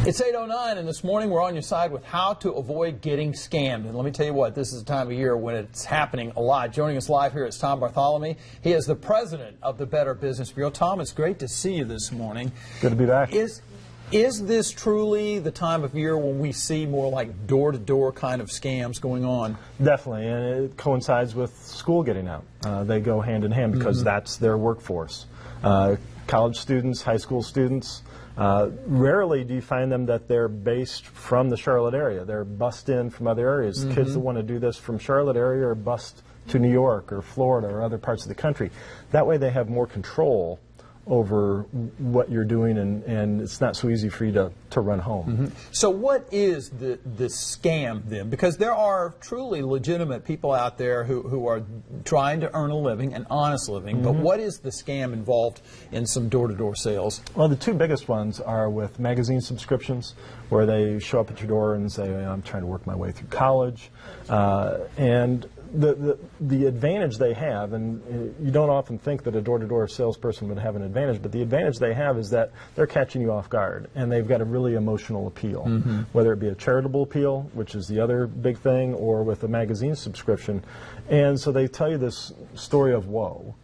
It's 8:09, and this morning we're on your side with how to avoid getting scammed. And let me tell you what, this is a time of year when it's happening a lot. Joining us live here is Tom Bartholomy. He is the president of the Better Business Bureau. Tom, it's great to see you this morning. Good to be back. Is this truly the time of year when we see more like door-to-door kind of scams going on? Definitely, and it coincides with school getting out. They go hand in hand because that's their workforce. College students, high school students, rarely do you find them that they're based from the Charlotte area. They're bussed in from other areas. Kids that want to do this from Charlotte area are bussed to New York or Florida or other parts of the country. That way they have more control over what you're doing, and it's not so easy for you to run home. So what is the scam then? Because there are truly legitimate people out there who are trying to earn a living, an honest living, but what is the scam involved in some door-to-door sales? Well, the two biggest ones are with magazine subscriptions, where they show up at your door and say, I'm trying to work my way through college, and the advantage they have, and you don't often think that a door-to-door salesperson would have an advantage, but the advantage they have is that they're catching you off guard, and they've got a really emotional appeal, whether it be a charitable appeal, which is the other big thing, or with a magazine subscription. And so they tell you this story of woe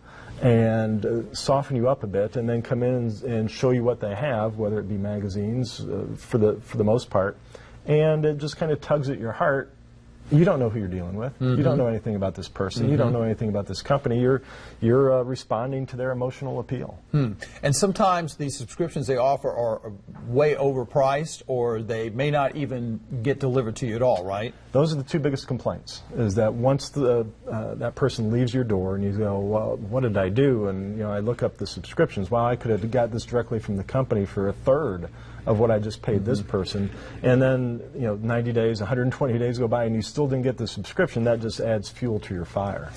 and soften you up a bit, and then come in and show you what they have, whether it be magazines for the most part, and it just kind of tugs at your heart. You don't know who you're dealing with. You don't know anything about this person. You don't know anything about this company. You're responding to their emotional appeal. And sometimes these subscriptions they offer are way overpriced, or they may not even get delivered to you at all, right? Those are the two biggest complaints, is that once that person leaves your door and you go, well, what did I do? And I look up the subscriptions. Well, I could have got this directly from the company for a third of what I just paid this person, and then 90 days, 120 days go by, and you still didn't get the subscription. That just adds fuel to your fire.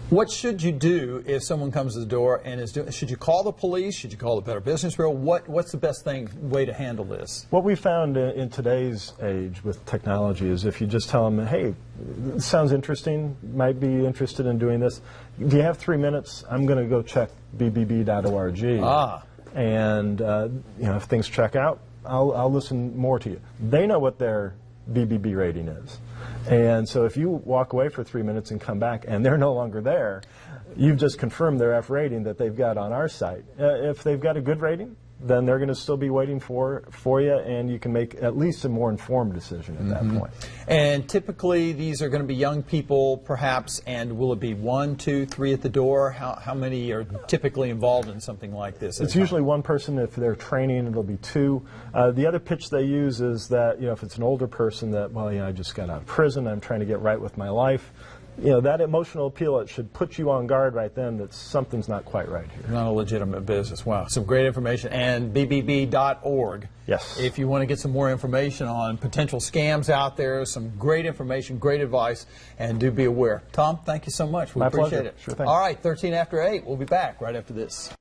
What should you do if someone comes to the door and is doing? Should you call the police? Should you call the Better Business Bureau? What's the best way to handle this? What we found in today's age with technology is if you just tell them, hey, it sounds interesting, might be interested in doing this. Do you have 3 minutes? I'm going to go check bbb.org. And if things check out, I'll listen more to you. They know what their BBB rating is. And so if you walk away for 3 minutes and come back and they're no longer there, you've just confirmed their F rating that they've got on our site. If they've got a good rating, then they're going to still be waiting for you, and you can make at least a more informed decision at that point. And typically these are going to be young people perhaps, and will it be 1, 2, 3 at the door? How many are typically involved in something like this? It's usually one person. If they're training, it'll be 2. The other pitch they use is that if it's an older person that, well, I just got out of prison, I'm trying to get right with my life. That emotional appeal, it should put you on guard right then that something's not quite right here. Not a legitimate business. Wow, some great information. And bbb.org. Yes. If you want to get some more information on potential scams out there, some great information, great advice, and do be aware. Tom, thank you so much. We appreciate it. Sure thing. All right, 13 after 8. We'll be back right after this.